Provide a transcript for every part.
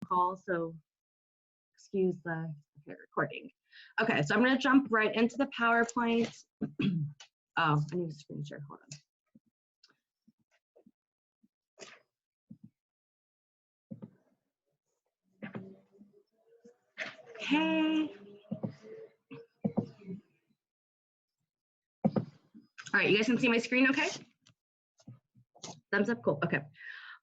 call, so excuse the recording. Okay, so I'm going to jump right into the PowerPoint. Oh, I need a screen share. Hold on. Okay. All right, you guys can see my screen okay? Thumbs up, cool, okay.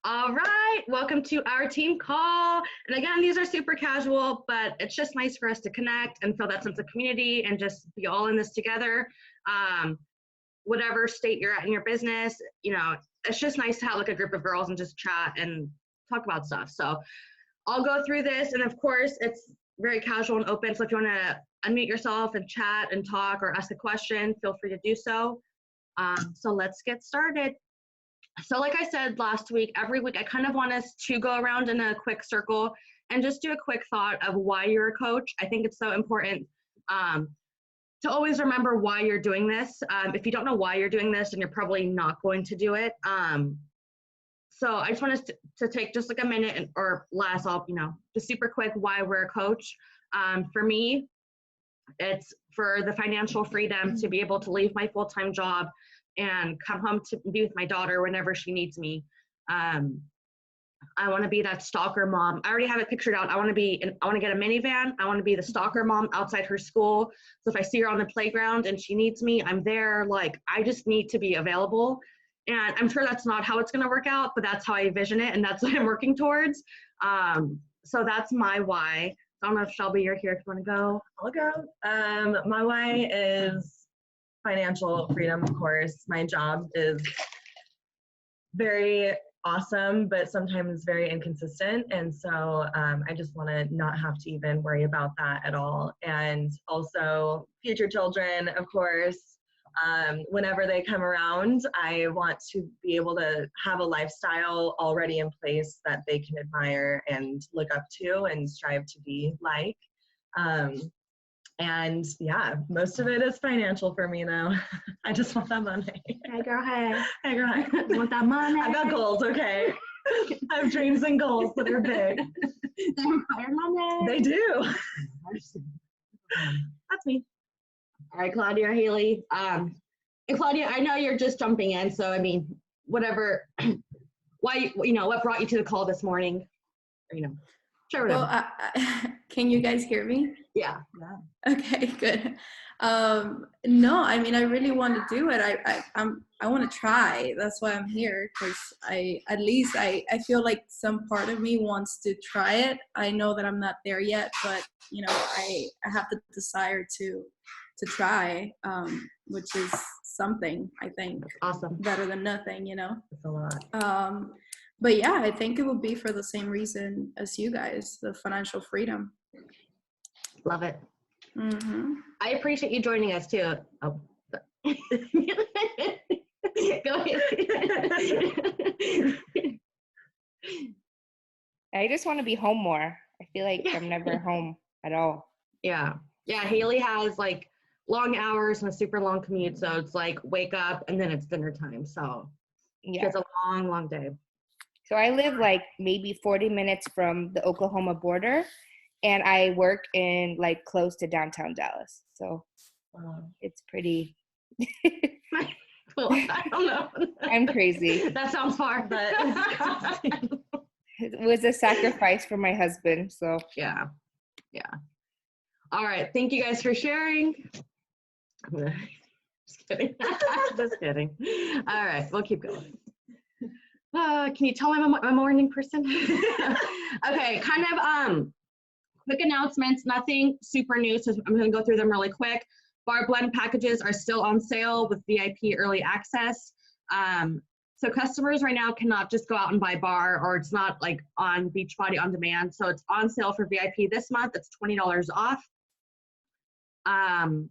All right, welcome to our team call. And again, these are super casual, but it's just nice for us to connect and feel that sense of community and just be all in this together. Whatever state you're at in your business, you know, it's just nice to have like a group of girls and just chat and talk about stuff. So I'll go through this, and of course, it's very casual and open. So if you want to unmute yourself and chat and talk or ask a question, feel free to do so. So let's get started. So like I said last week, every week I kind of want us to go around in a quick circle and just do a quick thought of why you're a coach. I think it's so important to always remember why you're doing this. If you don't know why you're doing this, then you're probably not going to do it. So I just want us to take just like a minute or less, just super quick why we're a coach. For me, it's for the financial freedom to be able to leave my full-time job and come home to be with my daughter whenever she needs me. I want to be that stalker mom. I already have it pictured out. I want to get a minivan. I want to be the stalker mom outside her school. So if I see her on the playground and she needs me, I'm there. Like, I just need to be available. And I'm sure that's not how it's going to work out, but that's how I envision it. And that's what I'm working towards. So that's my why. I don't know if Shelby, you're here if you want to go. I'll go. My why is financial freedom, of course. My job is very awesome, but sometimes very inconsistent. And so I just want to not have to even worry about that at all. And also future children, of course, whenever they come around, I want to be able to have a lifestyle already in place that they can admire and look up to and strive to be like. And yeah, most of it is financial for me though. I just want that money. Hey girl, hey. Hey girl, hey. You want that money? I've got goals, okay. I have dreams and goals that are big. They require money. They do. That's me. All right, Claudia, Haley. And Claudia, I know you're just jumping in, so I mean, whatever, what brought you to the call this morning? Or, sure, whatever. Well, can you guys hear me? Yeah. Okay, good. No, I mean, I really want to do it. I want to try. That's why I'm here, because I feel like some part of me wants to try it. I know that I'm not there yet, but I have the desire to try, which is something, I think. Awesome. Better than nothing, It's a lot. But yeah, I think it would be for the same reason as you guys, the financial freedom. Love it. Mm-hmm. I appreciate you joining us too. Oh. Go ahead. I just want to be home more. I feel like I'm never home at all. Yeah. Haley has like long hours and a super long commute, so it's like wake up and then it's dinner time. So she has a long, long day. So I live like maybe 40 minutes from the Oklahoma border, and I work in like close to downtown Dallas. So it's pretty. Well, I don't know. I'm crazy. That sounds far, but it was a sacrifice for my husband. So yeah. All right. Thank you guys for sharing. Just kidding. Just kidding. All right. We'll keep going. Can you tell I'm a morning person? Okay, kind of quick announcements, nothing super new, so I'm going to go through them really quick. Bar blend packages are still on sale with VIP early access. So customers right now cannot just go out and buy bar, or it's not like on Beachbody on demand. So it's on sale for VIP this month. It's $20 off. And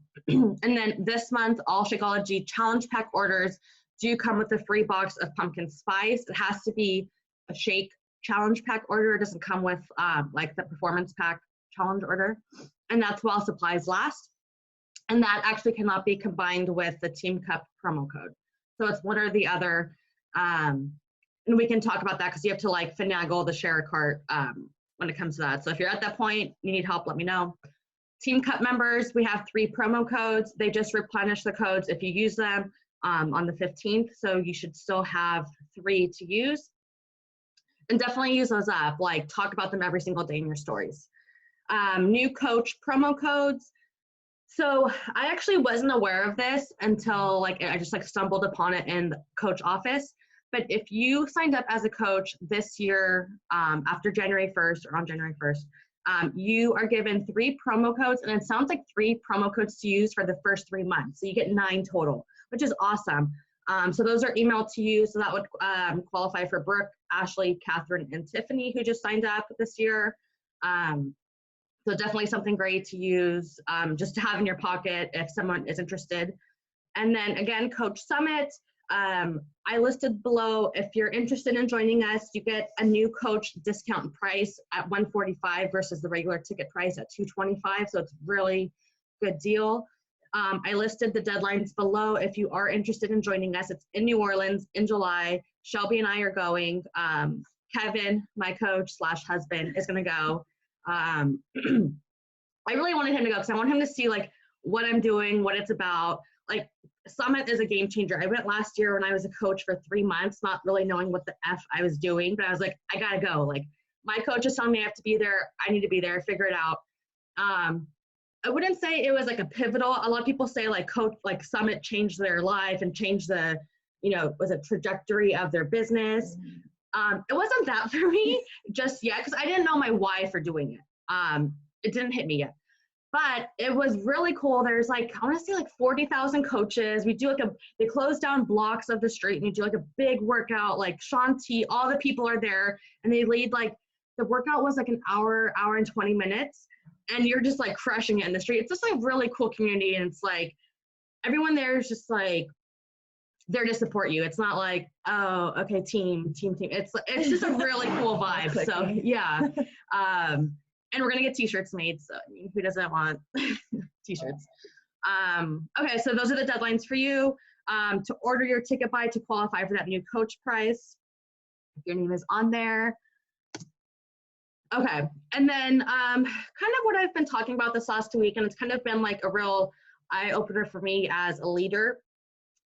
then this month, all Shakeology challenge pack orders do come with a free box of pumpkin spice. It has to be a shake challenge pack order. It doesn't come with like the performance pack challenge order. And that's while supplies last. And that actually cannot be combined with the Team Cup promo code. So it's one or the other. And we can talk about that because you have to like finagle the share a cart when it comes to that. So if you're at that point, you need help, let me know. Team Cup members, we have 3 promo codes. They just replenish the codes if you use them on the 15th. So you should still have 3 to use. And definitely use those up, like talk about them every single day in your stories. New coach promo codes. So I actually wasn't aware of this until like I just like stumbled upon it in the coach office. But if you signed up as a coach this year after January 1st or on January 1st, you are given 3 promo codes, and it sounds like 3 promo codes to use for the first 3 months. So you get 9 total, which is awesome. So those are emailed to you. So that would qualify for Brooke, Ashley, Catherine, and Tiffany, who just signed up this year. So definitely something great to use just to have in your pocket if someone is interested. And then again, Coach Summit. I listed below, if you're interested in joining us, you get a new coach discount price at $145 versus the regular ticket price at $225. So it's really good deal. I listed the deadlines below. If you are interested in joining us, it's in New Orleans in July. Shelby and I are going. Kevin, my coach / husband, is going to go. I really wanted him to go because I want him to see like what I'm doing, what it's about. Like Summit is a game changer. I went last year when I was a coach for 3 months, not really knowing what the F I was doing, but I was like, I gotta go. Like my coach is telling me I have to be there. I need to be there, figure it out. I wouldn't say it was like a pivotal. A lot of people say like coach, like Summit changed their life and changed the, was a trajectory of their business. It wasn't that for me just yet because I didn't know my why for doing it. It didn't hit me yet. But it was really cool. There's like, I want to say like 40,000 coaches. We do like they close down blocks of the street and you do like a big workout, like Shaun T, all the people are there and they lead like, the workout was like an hour and 20 minutes and you're just like crushing it in the street. It's just like really cool community. And it's like, everyone there is just like, there to support you. It's not like, oh, okay, team. It's just a really cool vibe. So yeah. And we're gonna get t-shirts made. So I mean, who doesn't want t-shirts? Okay, so those are the deadlines for you to order your ticket buy to qualify for that new coach price. Your name is on there. Okay, and then kind of what I've been talking about this last week, and it's kind of been like a real eye-opener for me as a leader.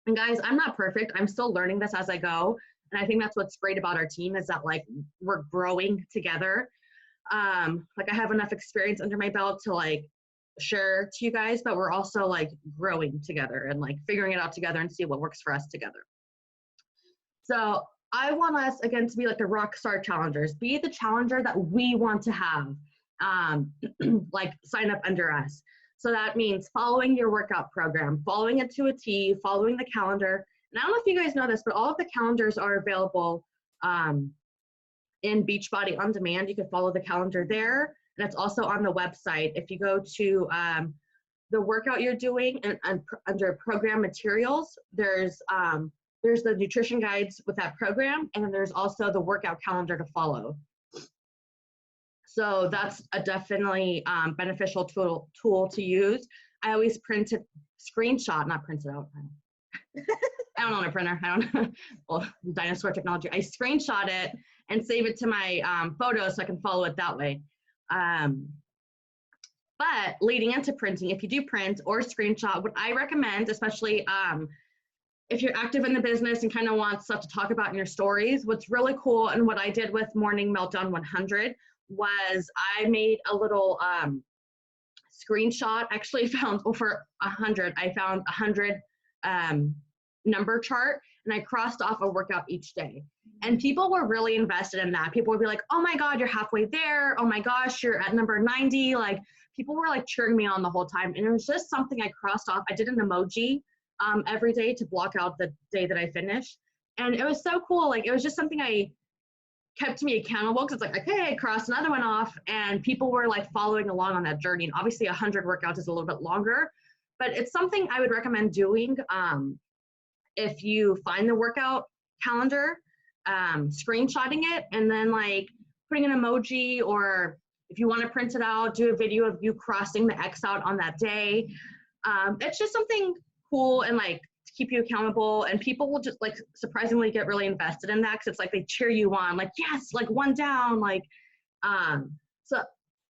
And guys, I'm not perfect. I'm still learning this as I go. And I think that's what's great about our team is that like we're growing together. Like I have enough experience under my belt to like share to you guys, but we're also like growing together and like figuring it out together and see what works for us together. So I want us again to be like the rock star challengers, be the challenger that we want to have, like sign up under us. So that means following your workout program, following it to a T, following the calendar. And I don't know if you guys know this, but all of the calendars are available in Beachbody On Demand. You can follow the calendar there. And it's also on the website. If you go to the workout you're doing and under program materials, there's the nutrition guides with that program. And then there's also the workout calendar to follow. So that's a definitely beneficial tool to use. I always not print it out. I don't own a printer. I don't, well, dinosaur technology. I screenshot it and save it to my photos so I can follow it that way. But leading into printing, if you do print or screenshot, what I recommend, especially if you're active in the business and kind of want stuff to talk about in your stories, what's really cool and what I did with Morning Meltdown 100 was I made a little screenshot. Actually found over 100. I found 100 number chart and I crossed off a workout each day. And people were really invested in that. People would be like, oh my God, you're halfway there. Oh my gosh, you're at number 90. Like people were like cheering me on the whole time. And it was just something I crossed off. I did an emoji every day to block out the day that I finished. And it was so cool. Like it was just something I kept me accountable because it's like, okay, I crossed another one off and people were like following along on that journey. And obviously 100 workouts is a little bit longer, but it's something I would recommend doing if you find the workout calendar, screenshotting it and then like putting an emoji, or if you want to print it out, do a video of you crossing the X out on that day. It's just something cool and like to keep you accountable, and people will just like surprisingly get really invested in that because it's like they cheer you on, like yes, like one down, like So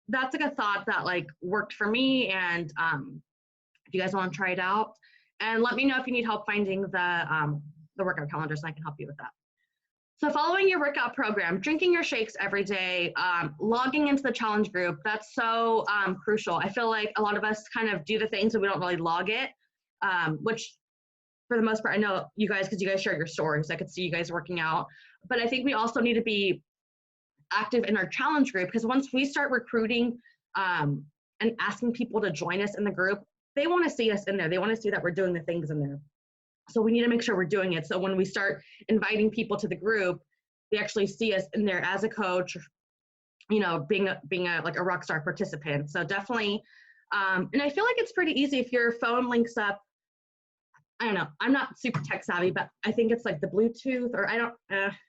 that's like a thought that like worked for me. And if you guys want to try it out, and let me know if you need help finding the workout calendars, and I can help you with that. So following your workout program, drinking your shakes every day, logging into the challenge group, that's so crucial. I feel like a lot of us kind of do the things and we don't really log it, which for the most part, I know you guys, because you guys share your stories, I could see you guys working out. But I think we also need to be active in our challenge group, because once we start recruiting and asking people to join us in the group, they want to see us in there. They want to see that we're doing the things in there. So we need to make sure we're doing it. So when we start inviting people to the group, they actually see us in there as a coach, you know, being a like a rock star participant. So definitely, and I feel like it's pretty easy if your phone links up. I don't know. I'm not super tech savvy, but I think it's like the Bluetooth, or I don't.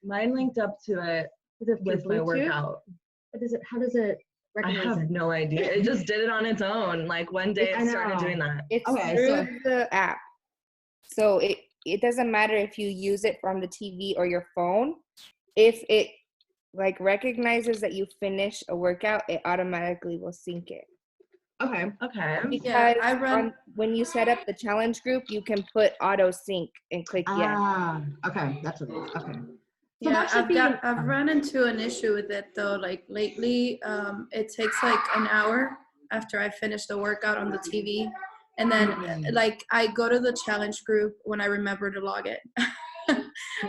Mine linked up to it with my workout. What is it? How does it I recognize have it? no idea. It just did it on its own. Like one day it started doing that. It's Okay, through so the app. So it doesn't matter if you use it from the TV or your phone. If it like recognizes that you finish a workout, it automatically will sync it. okay. Because Yeah, I run. when you set up the challenge group, you can put auto sync and click yes. Okay, that's what it is. Okay. So Yeah, that should I've run into an issue with it though. Like lately, it takes like an hour after I finish the workout on the TV, and then like I go to the challenge group when I remember to log it.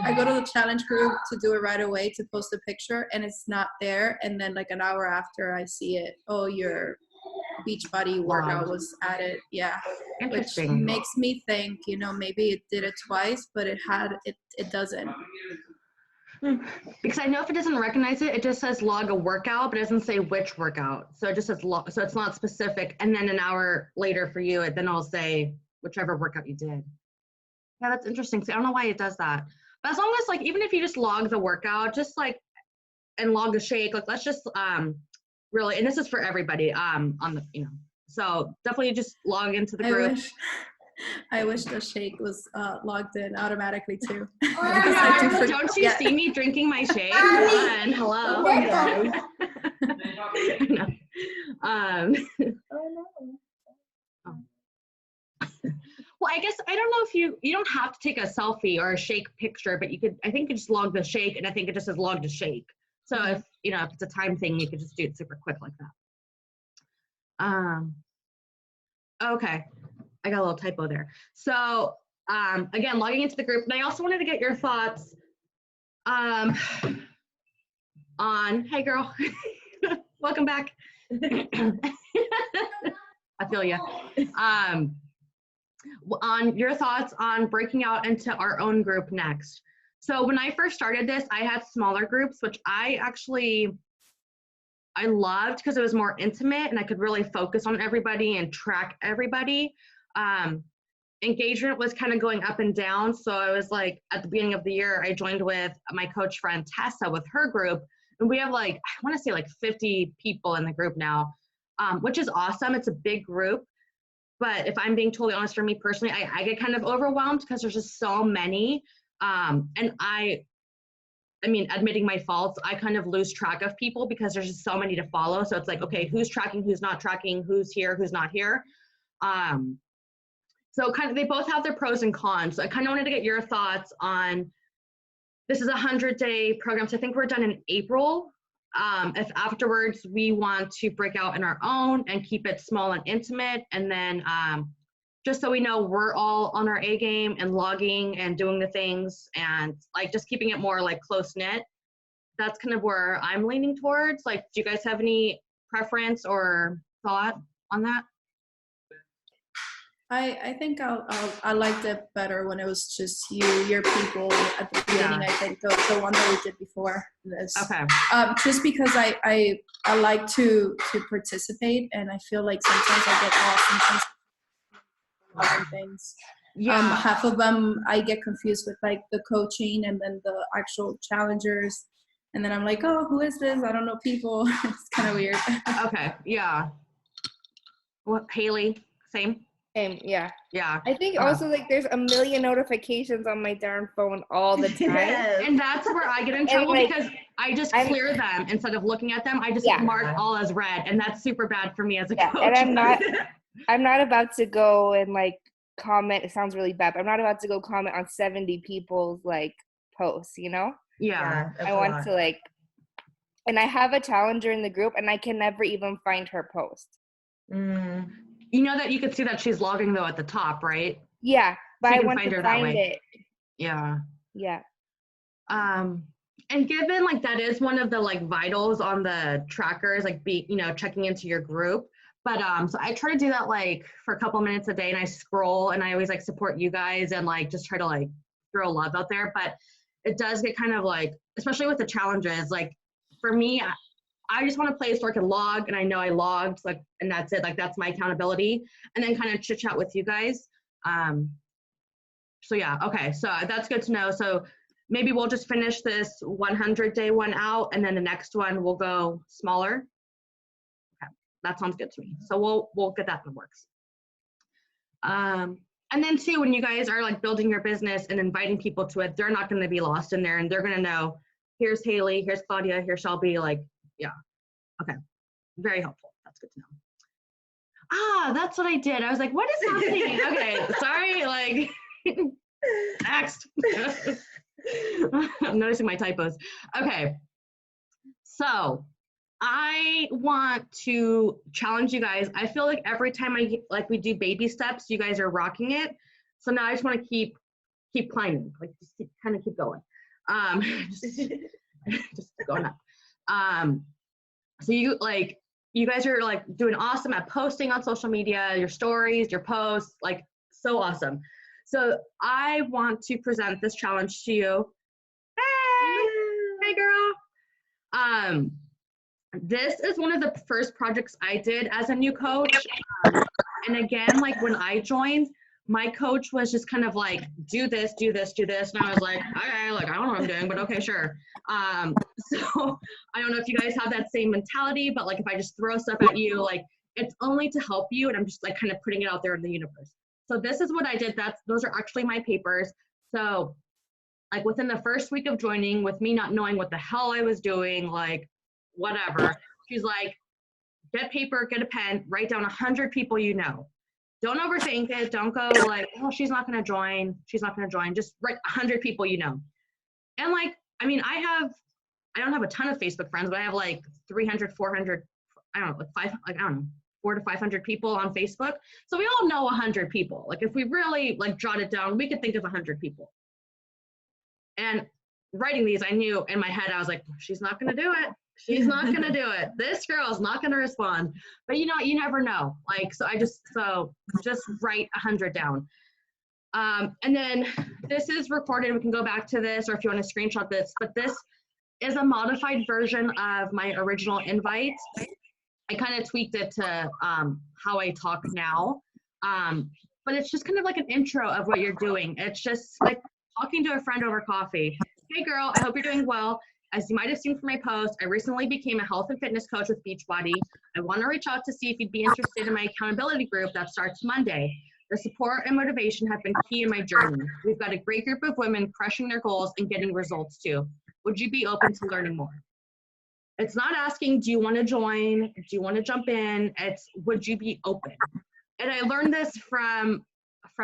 I go to the challenge group to do it right away to post a picture, and it's not there. And then like an hour after I see it, oh, your Beachbody workout was added. Yeah, which Interesting. makes me think, you know, maybe it did it twice, but it doesn't. Because I know if it doesn't recognize it, it just says log a workout, but it doesn't say which workout. So it just says log, so it's not specific. And then an hour later for you, then it'll say whichever workout you did. Yeah, that's interesting. So I don't know why it does that. But as long as like, even if you just log the workout, just like, and log a shake, like let's just really, and this is for everybody on the, you know, so definitely just log into the group. I wish the shake was logged in automatically too. Don't you see me drinking my shake? Come on, hello. Well, I guess I don't know if you don't have to take a selfie or a shake picture, but you could. I think you just log the shake, and I think it just says log to shake. So if you know if it's a time thing, you could just do it super quick like that. Okay. I got a little typo there. So again, logging into the group. And I also wanted to get your thoughts on, hey girl, welcome back. I feel you. On your thoughts on breaking out into our own group next. So when I first started this, I had smaller groups, which I loved because it was more intimate and I could really focus on everybody and track everybody. Engagement was kind of going up and down. So I was like, at the beginning of the year, I joined with my coach friend Tessa with her group. And we have like, I want to say like 50 people in the group now, which is awesome. It's a big group. But if I'm being totally honest, for me personally, I get kind of overwhelmed because there's just so many. And I mean, admitting my faults, I kind of lose track of people because there's just so many to follow. So it's like, okay, who's tracking, who's not tracking, who's here, who's not here. So kind of, they both have their pros and cons. So I kind of wanted to get your thoughts on, this is a 100-day program. So I think we're done in April. If afterwards we want to break out in our own and keep it small and intimate, and then just so we know we're all on our A game and logging and doing the things and like just keeping it more like close knit. That's kind of where I'm leaning towards. Like, do you guys have any preference or thought on that? I think I liked it better when it was just your people at the beginning. I think the one that we did before this. Okay. Just because I like to participate, and I feel like sometimes I get lost in things. Yeah. Half of them I get confused with like the coaching and then the actual challengers, and then I'm like, oh, who is this? I don't know people. It's kind of weird. Okay. Yeah. What, Haley? Same. Yeah. Yeah. I think also like there's a million notifications on my darn phone all the time. Yes. And that's where I get in trouble like, because I just I'm- clear them instead of looking at them. I just Yeah. mark all as red, and that's super bad for me as a Yeah, coach. and I'm not about to go and like comment. It sounds really bad, but I'm not about to go comment on 70 people's like posts, you know? Yeah. that's I a want lot. to like, and I have a challenger in the group and I can never even find her post. Mm. You know that you can see that she's logging though at the top, right? Yeah, but So you I can want find to her that find way. it. Yeah. Yeah. And given like that is one of the like vitals on the trackers, like checking into your group. But so I try to do that like for a couple minutes a day, and I scroll, and I always like support you guys and like just try to like throw love out there. But it does get kind of like, especially with the challenges, like for me, I just want a place where I can log and I know I logged, like, and that's it. Like that's my accountability, and then kind of chit chat with you guys. So yeah, okay, so that's good to know. So maybe we'll just finish this 100-day one out, and then the next one we'll go smaller. Okay, that sounds good to me. So we'll get that in the works. And then too, when you guys are like building your business and inviting people to it, they're not going to be lost in there, and they're going to know, here's Haley, here's Claudia, here's Shelby. Like, yeah, okay, very helpful. That's good to know. That's what I did. I was like, what is happening? Okay, sorry, like. Next. I'm noticing my typos. Okay. So I want to challenge you guys. I feel like every time we do baby steps, you guys are rocking it. So now I just want to keep climbing, like just kind of keep going. Just going up. So you guys are like doing awesome at posting on social media, your stories, your posts, like so awesome. So I want to present this challenge to you. Hey girl. This is one of the first projects I did as a new coach. And again, like when I joined, my coach was just kind of like, do this, do this, do this. And I was like, okay, like I don't know what I'm doing, but okay, sure. So I don't know if you guys have that same mentality, but like if I just throw stuff at you, like it's only to help you, and I'm just like kind of putting it out there in the universe. So this is what I did. Those are actually my papers. So like within the first week of joining, with me not knowing what the hell I was doing, like whatever, she's like, get paper, get a pen, write down 100 people you know. Don't overthink it. Don't go like, oh, she's not going to join. She's not going to join. Just write 100 people you know. And like, I mean, I don't have a ton of Facebook friends, but I have like 300, 400, I don't know, like 400 to 500 people on Facebook. So we all know 100 people. Like if we really like jot it down, we could think of 100 people. And writing these, I knew in my head, I was like, she's not going to do it. She's not going to do it. This girl is not going to respond. But you never know. Like, so just write 100 down. And then this is recorded. We can go back to this, or if you want to screenshot this, but this is a modified version of my original invite. I kind of tweaked it to how I talk now. But it's just kind of like an intro of what you're doing. It's just like talking to a friend over coffee. Hey girl, I hope you're doing well. As you might have seen from my post, I recently became a health and fitness coach with Beachbody. I want to reach out to see if you'd be interested in my accountability group that starts Monday. The support and motivation have been key in my journey. We've got a great group of women crushing their goals and getting results too. Would you be open to learning more? It's not asking, do you want to join? Do you want to jump in? It's, would you be open? And I learned this from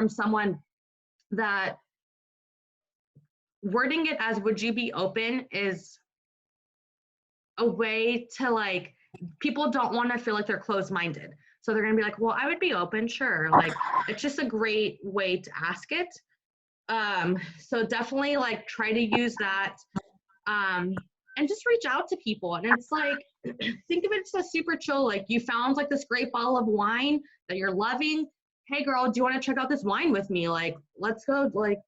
someone that wording it as would you be open is a way to like, people don't want to feel like they're closed-minded. So they're going to be like, well, I would be open, sure. Like, it's just a great way to ask it. So definitely like try to use that and just reach out to people. And it's like, think of it as a super chill, like you found like this great bottle of wine that you're loving. Hey girl, do you want to check out this wine with me? Like, let's go like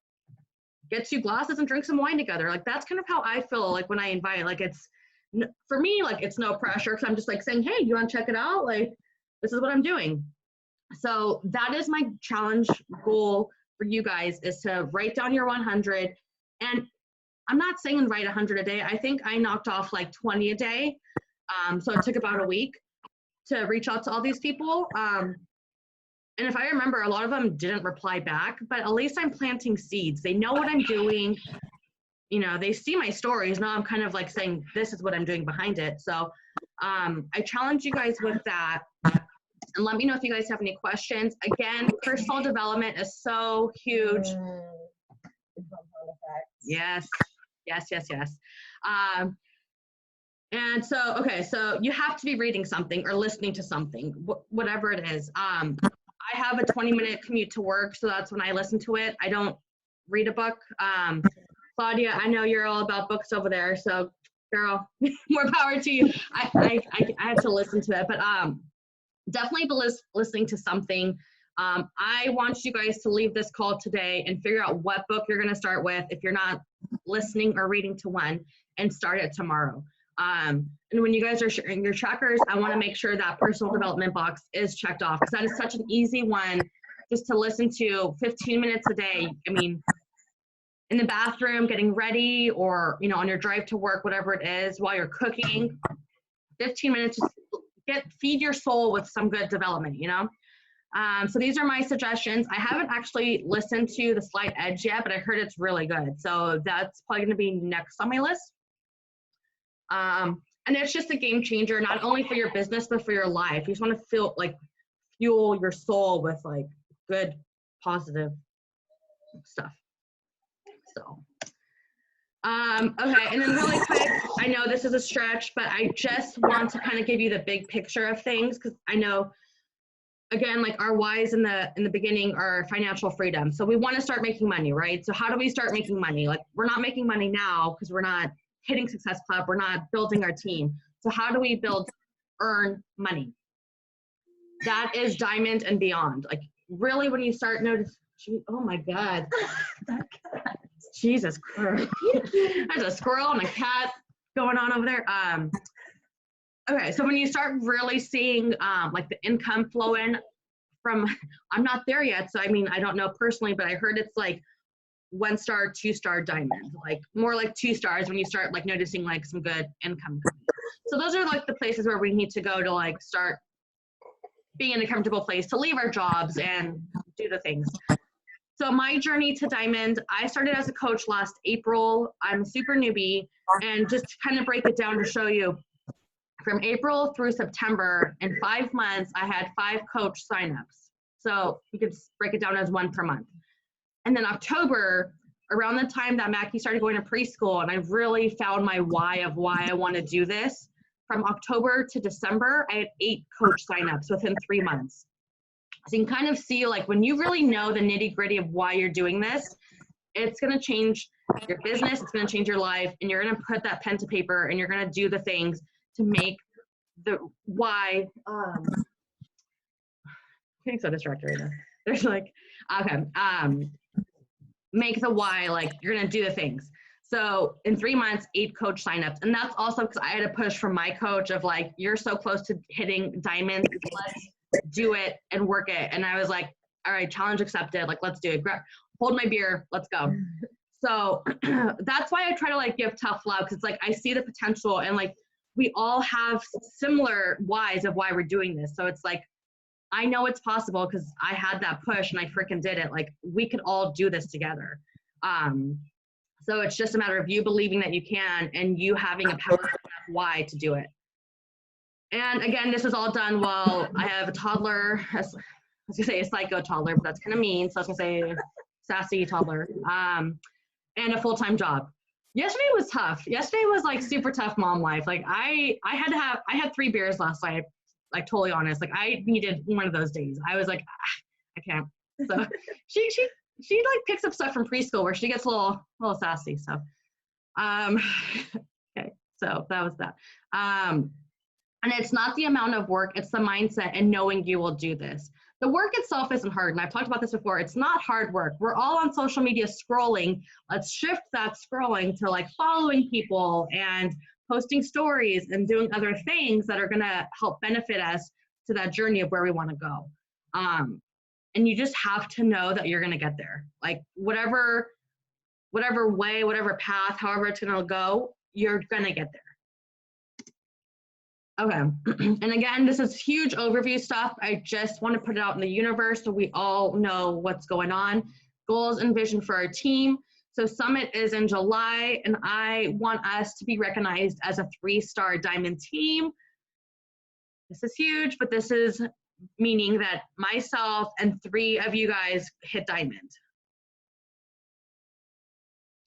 get 2 glasses and drink some wine together. Like, that's kind of how I feel like when I invite, like it's, for me, like it's no pressure. Cause I'm just like saying, hey, you want to check it out? Like, this is what I'm doing. So that is my challenge goal for you guys, is to write down your 100. And I'm not saying write 100 a day. I think I knocked off like 20 a day. So it took about a week to reach out to all these people. And if I remember, a lot of them didn't reply back, but at least I'm planting seeds. They know what I'm doing. You know, they see my stories. Now I'm kind of like saying, this is what I'm doing behind it. So I challenge you guys with that. And let me know if you guys have any questions. Again, personal development is so huge. Yes, yes, yes, yes. And so, okay, so you have to be reading something or listening to something, whatever it is. I have a 20-minute commute to work, so that's when I listen to it. I don't read a book. Claudia, I know you're all about books over there, so girl, more power to you. I have to listen to it, but definitely be listening to something. I want you guys to leave this call today and figure out what book you're going to start with if you're not listening or reading to one, and start it tomorrow. And when you guys are sharing your trackers, I want to make sure that personal development box is checked off, because that is such an easy one just to listen to 15 minutes a day. I mean, in the bathroom, getting ready, or, you know, on your drive to work, whatever it is, while you're cooking, 15 minutes, just feed your soul with some good development, you know? So these are my suggestions. I haven't actually listened to the Slight Edge yet, but I heard it's really good. So that's probably going to be next on my list. And it's just a game changer, not only for your business, but for your life. You just want to feel like fuel your soul with like good, positive stuff. So, okay. And then really quick, I know this is a stretch, but I just want to kind of give you the big picture of things. Cause I know, again, like our whys in the beginning are financial freedom. So we want to start making money, right? So how do we start making money? Like, we're not making money now because we're not hitting Success Club. We're not building our team. So how do we earn money? That is diamond and beyond. Like, really, when you start noticing, oh my God, Jesus Christ. There's a squirrel and a cat going on over there. Okay, so when you start really seeing like the income flow in from, I'm not there yet, so I mean, I don't know personally, but I heard it's like 1-star, 2-star diamond, like more like 2 stars when you start like noticing like some good income coming. So those are like the places where we need to go to like start being in a comfortable place to leave our jobs and do the things. So my journey to diamond, I started as a coach last April. I'm a super newbie, and just to kind of break it down to show you, from April through September, in 5 months, I had 5 coach signups. So you could break it down as 1 per month. And then October, around the time that Mackie started going to preschool, and I really found my why of why I want to do this, from October to December, I had 8 coach signups within 3 months. So you can kind of see, like, when you really know the nitty gritty of why you're doing this, it's going to change your business, it's going to change your life, and you're going to put that pen to paper, and you're going to do the things to make the why. Getting so distracted right now. There's like, okay, make the why, like, you're going to do the things. So in 3 months, 8 coach signups. And that's also because I had a push from my coach of like, you're so close to hitting diamonds, let's do it and work it. And I was like, all right, challenge accepted. Like, let's do it. Hold my beer. Let's go. So that's why I try to like give tough love, because like I see the potential, and like we all have similar whys of why we're doing this. So it's like, I know it's possible because I had that push and I freaking did it. Like, we could all do this together. So it's just a matter of you believing that you can, and you having a powerful enough why to do it. And again, this is all done while I have a toddler. I was gonna say a psycho toddler, but that's kind of mean. So I was gonna say sassy toddler, and a full-time job. Yesterday was tough. Yesterday was like super tough mom life. Like I had 3 beers last night. Like, totally honest. Like, I needed one of those days. I was like, I can't. So she like picks up stuff from preschool where she gets a little sassy. So, okay. So that was that. And it's not the amount of work, it's the mindset and knowing you will do this. The work itself isn't hard, and I've talked about this before. It's not hard work. We're all on social media scrolling. Let's shift that scrolling to like following people and posting stories and doing other things that are going to help benefit us to that journey of where we want to go. And you just have to know that you're going to get there. Like, whatever way, whatever path, however it's going to go, you're going to get there. Okay. And again, this is huge overview stuff. I just want to put it out in the universe so we all know what's going on. Goals and vision for our team. So Summit is in July, and I want us to be recognized as a 3-star diamond team. This is huge, but this is meaning that myself and 3 of you guys hit diamond.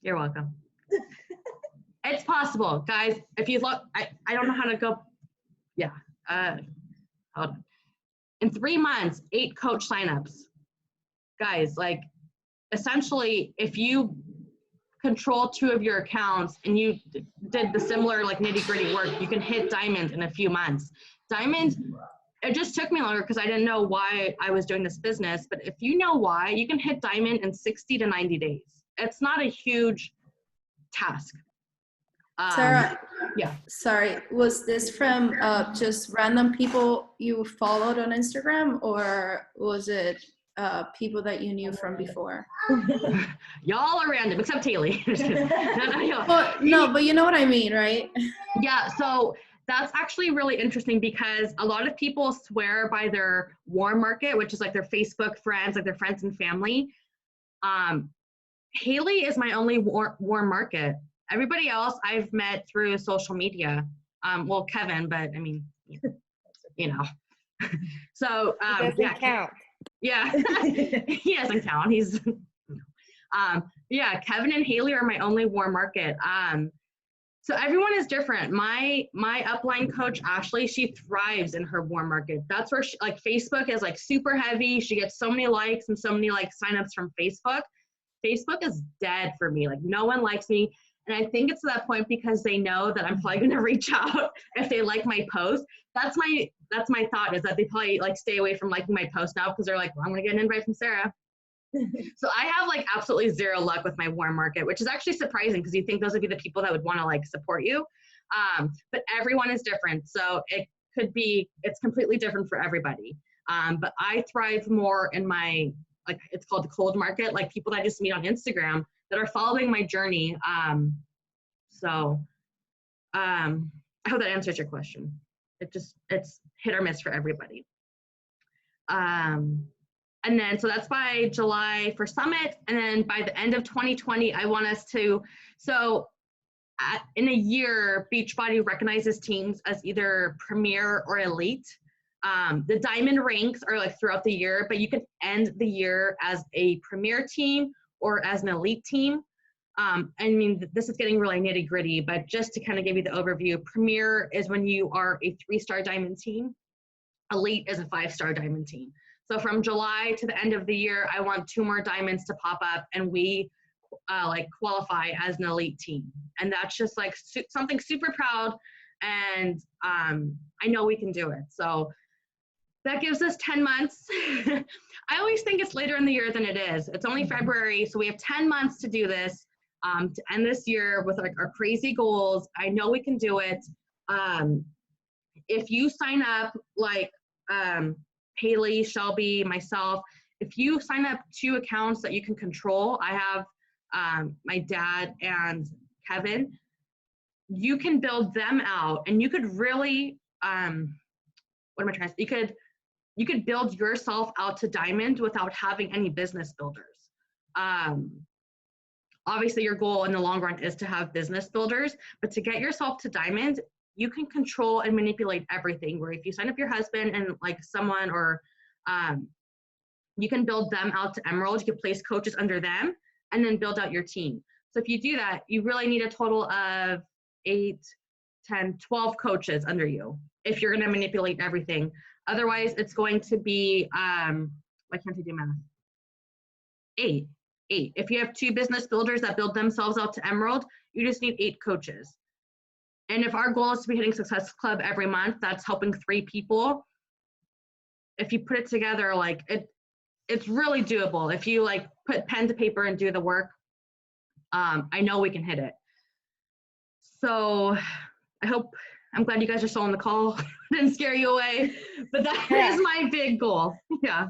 You're welcome. It's possible, guys. If you look, I don't know how to go. Yeah. Hold on. In 3 months, 8 coach signups. Guys, like, essentially, if you control 2 of your accounts and you did the similar, like, nitty-gritty work, you can hit diamond in a few months. Diamond, it just took me longer because I didn't know why I was doing this business. But if you know why, you can hit diamond in 60 to 90 days. It's not a huge task. Sarah, Yeah. sorry, was this from just random people you followed on Instagram, or was it people that you knew from before? Y'all are random, except Haley. Well, no, but you know what I mean, right? Yeah, so that's actually really interesting because a lot of people swear by their warm market, which is like their Facebook friends, like their friends and family. Haley is my only warm market. Everybody else I've met through social media. Well, Kevin, but I mean, you know. So It doesn't count. Yeah, he doesn't count. He's yeah, Kevin and Haley are my only warm market. So everyone is different. My upline coach, Ashley, she thrives in her warm market. That's where she, like, Facebook is like super heavy. She gets so many likes and so many like signups from Facebook. Facebook is dead for me. Like, no one likes me. And I think it's to that point because they know that I'm probably going to reach out if they like my post. That's my thought, is that they probably like stay away from liking my post now because they're like, well, I'm going to get an invite from Sarah. So I have like absolutely zero luck with my warm market, which is actually surprising because you think those would be the people that would want to like support you. But everyone is different. So it's completely different for everybody. But I thrive more in my, like, it's called the cold market, like people that I just meet on Instagram that are following my journey. I hope that answers your question. It's hit or miss for everybody. And then, so that's by July for Summit. And then by the end of 2020, I want us to, in a year, Beachbody recognizes teams as either premier or elite. The diamond ranks are like throughout the year, but you can end the year as a premier team or as an elite team. I mean, this is getting really nitty gritty, but just to kind of give you the overview, premier is when you are a 3-star diamond team. Elite is a 5-star diamond team. So from July to the end of the year, I want 2 more diamonds to pop up and we like qualify as an elite team. And that's just like something super proud. And I know we can do it. So that gives us 10 months. I always think it's later in the year than it is. It's only February. So we have 10 months to do this, to end this year with like our crazy goals. I know we can do it. If you sign up, like Haley, Shelby, myself, if you sign up 2 accounts that you can control, I have my dad and Kevin, you can build them out and you could really, what am I trying to say? You could build yourself out to diamond without having any business builders. Obviously your goal in the long run is to have business builders, but to get yourself to diamond, you can control and manipulate everything, where if you sign up your husband and like someone, or you can build them out to emerald, you can place coaches under them and then build out your team. So if you do that, you really need a total of 8, 10, 12 coaches under you if you're going to manipulate everything. Otherwise it's going to be, why can't I do math? 8. If you have 2 business builders that build themselves out to emerald, you just need 8 coaches. And if our goal is to be hitting Success Club every month, that's helping 3 people. If you put it together, like it's really doable. If you like put pen to paper and do the work, I know we can hit it. So I'm glad you guys are still on the call. Didn't scare you away, but that is my big goal. Yeah.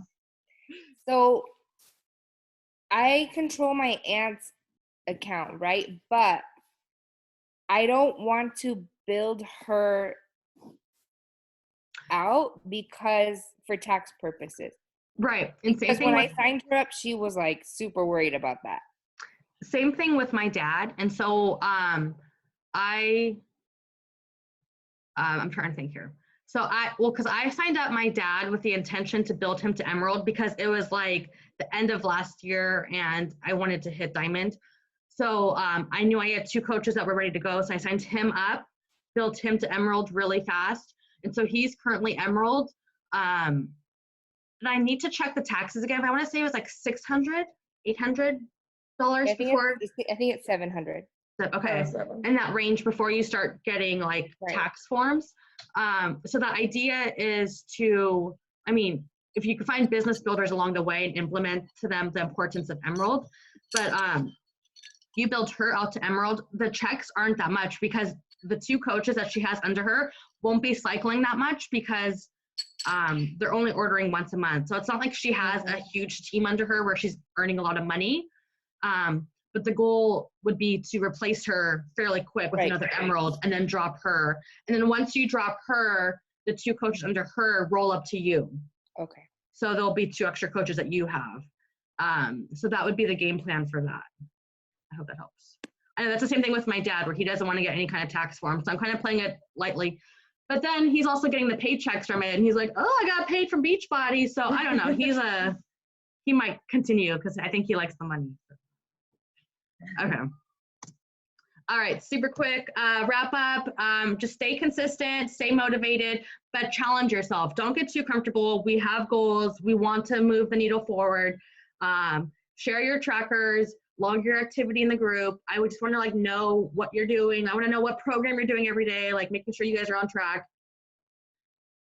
So I control my aunt's account, right? But I don't want to build her out because for tax purposes. Right. And Because when I signed her up, she was like super worried about that. Same thing with my dad. And so I'm trying to think here. So because I signed up my dad with the intention to build him to Emerald because it was like the end of last year and I wanted to hit Diamond. So I knew I had 2 coaches that were ready to go. So I signed him up, built him to Emerald really fast. And so he's currently Emerald. And I need to check the taxes again. But I want to say it was like $600, $800 before. I think it's $700. Okay, in that range before you start getting like tax forms. So the idea is to, I mean, if you can find business builders along the way and implement to them the importance of Emerald, but you build her out to Emerald, the checks aren't that much because the 2 coaches that she has under her won't be cycling that much because they're only ordering once a month. So it's not like she has a huge team under her where she's earning a lot of money. But the goal would be to replace her fairly quick with another Emerald and then drop her. And then once you drop her, the 2 coaches under her roll up to you. Okay. So there'll be 2 extra coaches that you have. So that would be the game plan for that. I hope that helps. And that's the same thing with my dad where he doesn't want to get any kind of tax form. So I'm kind of playing it lightly. But then he's also getting the paychecks from it. And he's like, oh, I got paid from Beachbody. So I don't know. He might continue because I think he likes the money. Okay. All right, super quick wrap up. Just stay consistent, stay motivated, but challenge yourself. Don't get too comfortable. We have goals. We want to move the needle forward. Share your trackers, log your activity in the group. I would just want to like know what you're doing. I want to know what program you're doing every day, like making sure you guys are on track.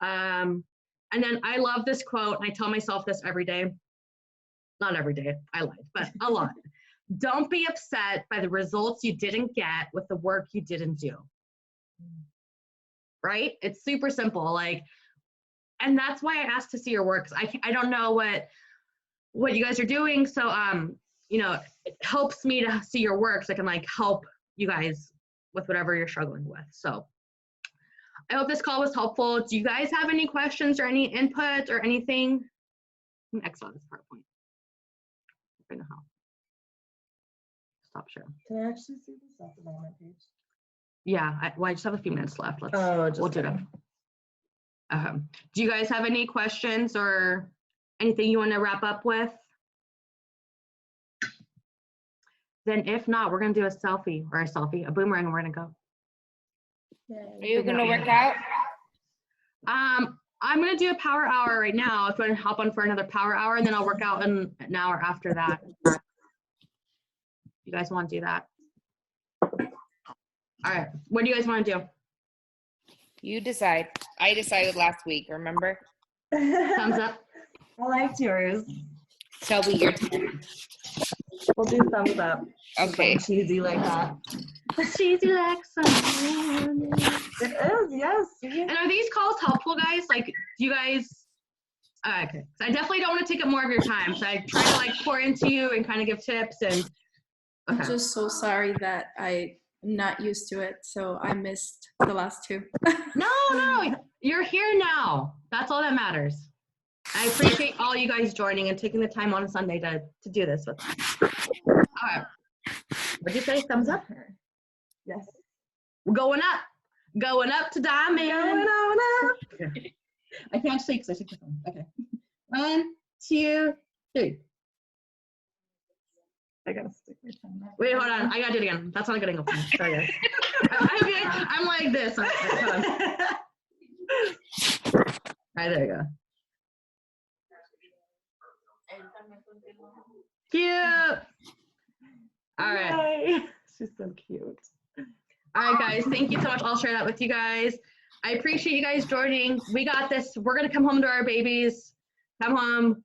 And then I love this quote, and I tell myself this every day. Not every day, I lied, but a lot. Don't be upset by the results you didn't get with the work you didn't do. Right? It's super simple. Like, and that's why I asked to see your work. I don't know what you guys are doing. So, you know, it helps me to see your work so I can like help you guys with whatever you're struggling with. So I hope this call was helpful. Do you guys have any questions or any input or anything? I'm X on this PowerPoint. I don't know how. Stop sharing. Can I actually see the self-development page? Yeah, I just have a few minutes left. We'll do it. Do you guys have any questions or anything you want to wrap up with? Then if not, we're going to do a boomerang, and we're going to go. Are you going to work out? I'm going to do a power hour right now. If you want to hop on for another power hour, and then I'll work out in an hour after that. You guys want to do that? All right. What do you guys want to do? You decide. I decided last week, remember? Thumbs up. I liked yours. Shelby, your turn. We'll do thumbs up. Okay. Cheesy like that. Cheesy like someone. It is, yes. And are these calls helpful, guys? Like, do you guys? Okay. So I definitely don't want to take up more of your time. So I try to like pour into you and kind of give tips and. I'm just so sorry that I'm not used to it, so I missed the last 2. No, you're here now. That's all that matters. I appreciate all you guys joining and taking the time on a Sunday to do this with me. All right. What'd you say? Thumbs up? Yes. We're going up to Diamond. Going on up. Okay. I can't shake, so I shake the phone. Okay. 1, 2, 3. I gotta stick my tongue out. Wait, hold on. I gotta do it again. That's not a good angle for me. Sorry, guys. I'm like this. Okay, hold on. All right, there you go. Cute. All right. Yay. She's so cute. All right, guys. Thank you so much. I'll share that with you guys. I appreciate you guys joining. We got this. We're gonna come home to our babies. Come home.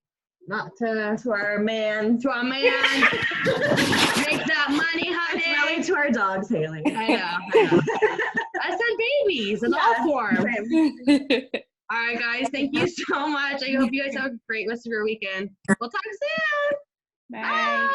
Not to our man. To our man. Make that money, honey. It's really to our dogs, Haley. I know. I said babies in all forms. All right, guys. Thank you so much. I hope you guys have a great rest of your weekend. We'll talk soon. Bye. Bye.